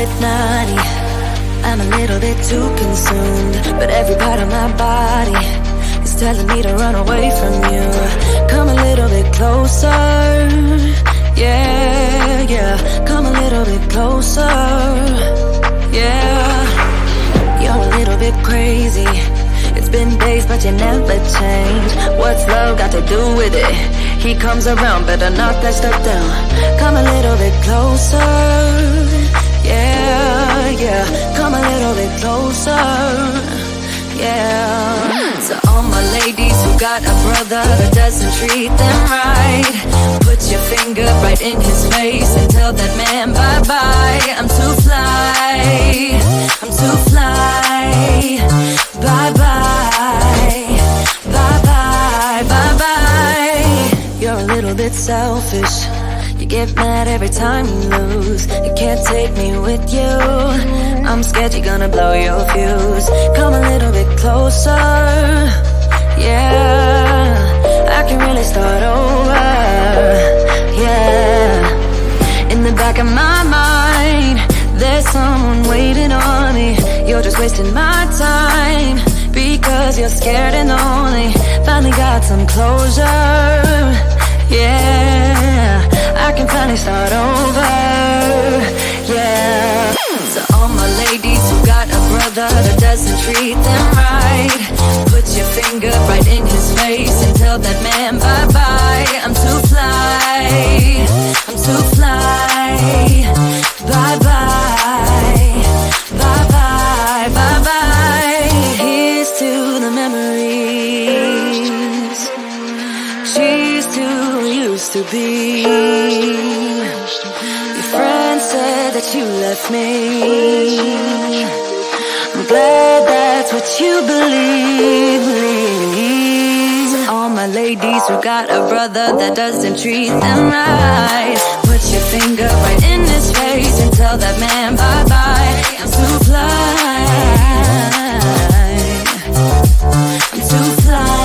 bit naughty, I'm a little bit too consumed, but every part of my body is telling me to run away from you. Come a little bit closer, yeah, yeah. Come a little bit closer, yeah. You're a little bit crazy. It's been days, but you never change. What's love got to do with it? He comes around, better knock that stuff down. Come a little bit closer, yeah, yeah. Come a little bit closer, yeah. So all my ladies who got a brother that doesn't treat them right, put your finger right in his face and tell that man bye-bye. I'm too fly, I'm too fly. Bye-bye, bye-bye, bye-bye. You're a little bit selfish. You get mad every time you lose. You can't take me with you. I'm scared you're gonna blow your fuse. Come a little bit closer, yeah. I can really start over, yeah. In the back of my mind, there's someone waiting on me. You're just wasting my time because you're scared and lonely. Finally got some closure, yeah. I can finally start over, yeah. So all my ladies who got a brother that doesn't treat them right, put your finger right in his face and tell that man bye-bye. I'm too fly, I'm too fly. Bye-bye, bye-bye, bye-bye. Here's to the memories. She's too used to be. Your friend said that you left me. I'm glad that's what you believe. All my ladies who got a brother that doesn't treat them right, put your finger right in his face and tell that man bye-bye. I'm too fly, I'm too fly.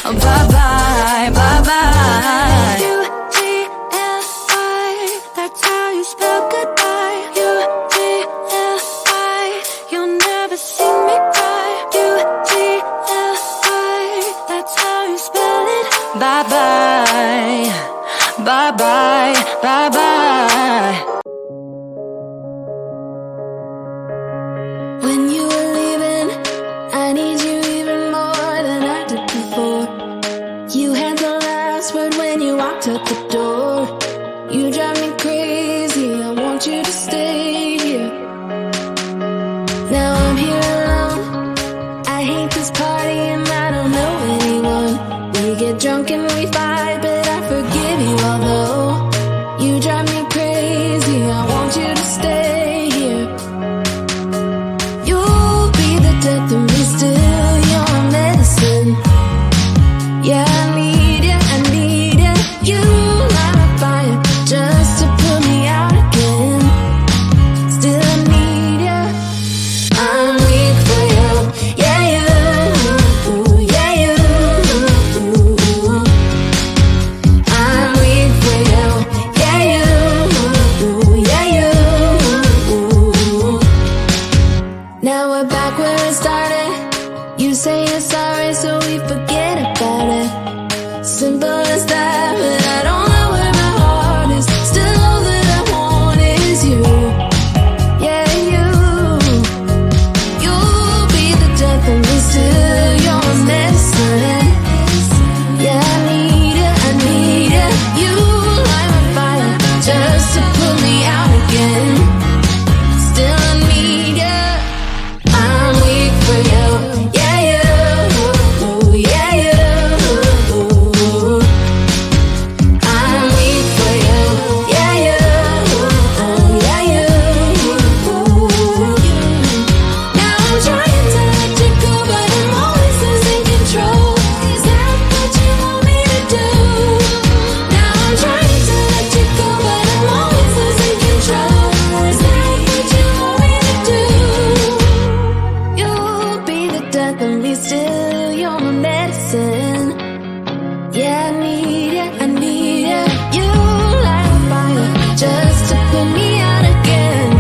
Oh, bye-bye, bye-bye. U-T-L-I, that's how you spell goodbye. U-T-L-I, you'll never see me cry. U-T-L-I, that's how you spell it. Bye-bye, bye-bye, bye-bye. When you were leaving, I need you even more than I did before. You had the last word when you walked out the door. You drive me crazy, I want you to stay here. Now I'm here alone, I hate this party and I don't know anyone. We get drunk and we fight, but I forgive you although you drive me crazy, I want you to stay here. You'll be the death of me still, you're my medicine. Yeah, I need ya, I need ya. You light my fire just to put me out again. Still I need ya. I'm weak for you, yeah you, yeah you. I'm weak for you, yeah you, yeah you. Now we're back where it started. You say you're sorry, so we forget about it. Simple as that, but I don't know where my heart is. Still all that I want is you. Yeah, you. You'll be the death of me still. You're my medicine. Yeah, I need ya, I need ya. You light my fire just to put me out again. Still I need ya. I'm weak for you. Yeah, you. Yeah, you. I'm weak for you. Yeah, you. Yeah, you. Now I'm trying to let you go, but I'm always losing control. Is that what you want me to do? Now I'm trying to let you go, but I'm always losing control. Is that what you want me to do? You'll be the death of me still, you're my medicine. Yeah, I need ya, I need ya. You light a fire just to put me out again.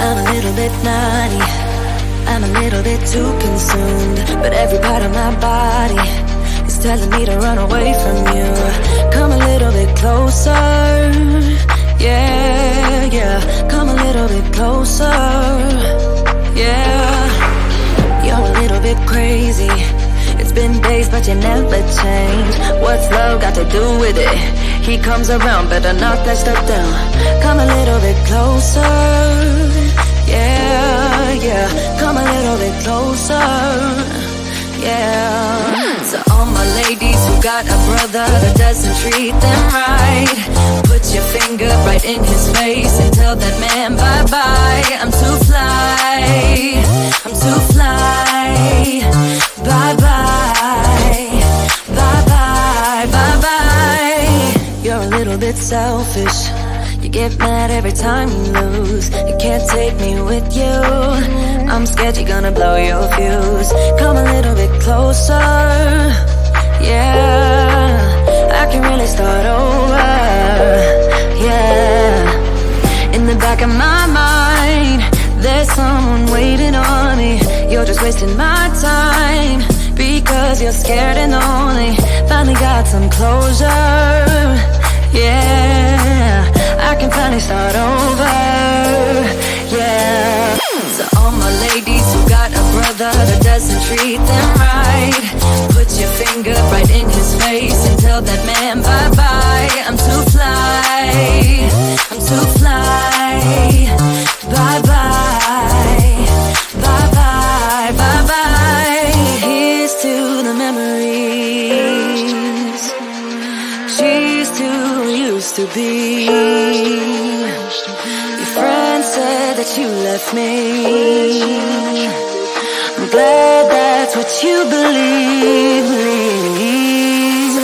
I'm a little bit naughty, I'm a little bit too consumed, but every part of my body is telling me to run away from you. Come a little bit closer, yeah, yeah. Come a little bit closer, yeah. You're a little bit crazy. It's been days, but you never change. What's love got to do with it? He comes around, better knock that stuff down. Come a little bit closer, yeah, yeah. Come a little bit closer, yeah. So all my ladies who got a brother that doesn't treat them right, put your finger right in his face and tell that man bye-bye. I'm too fly, I'm too fly. Bye-bye, bye-bye, bye-bye. You're a little bit selfish. You get mad every time you lose. You can't take me with you. I'm scared you're gonna blow your fuse. Come a little bit closer, yeah. I can really start over, yeah. In the back of my mind, there's someone waiting on me. You're just wasting my time because you're scared and lonely. Finally got some closure, yeah. I can finally start over, yeah. So all my ladies who got a brother that doesn't treat them right, put your finger right in his face and tell that man bye-bye. I'm too fly, I'm too fly. Bye-bye, bye-bye, bye-bye. Here's to the memories. She's too used to be. Your friend said that you left me. I'm glad that's what you believe.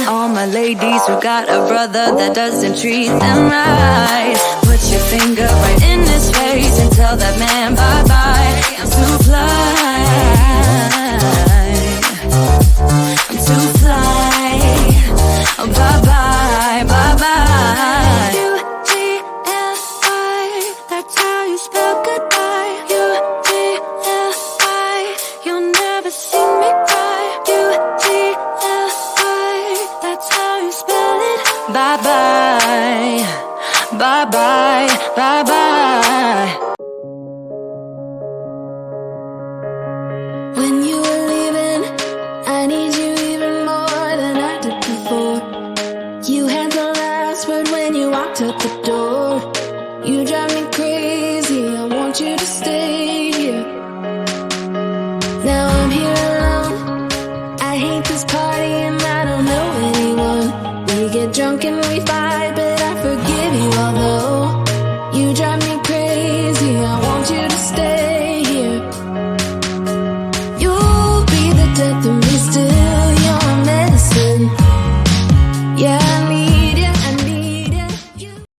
All my ladies who got a brother that doesn't treat them right, put your finger right in his face and tell that man bye-bye. I'm too fly, I'm too fly. Oh, bye-bye, bye-bye. U-T-L-I, that's how you spell goodbye. U-T-L-I, you'll never see me cry. U-T-L-I, that's how you spell it. Bye-bye, bye-bye, bye-bye. When you were leaving, I need you even more than I did before. You had the last word when you walked out the door. You drive me crazy, I want you to stay here. Now I'm here alone, I hate this party and I don't know anyone. We get drunk and we fight, but I forgive you. Although you drive me crazy, I want you to stay.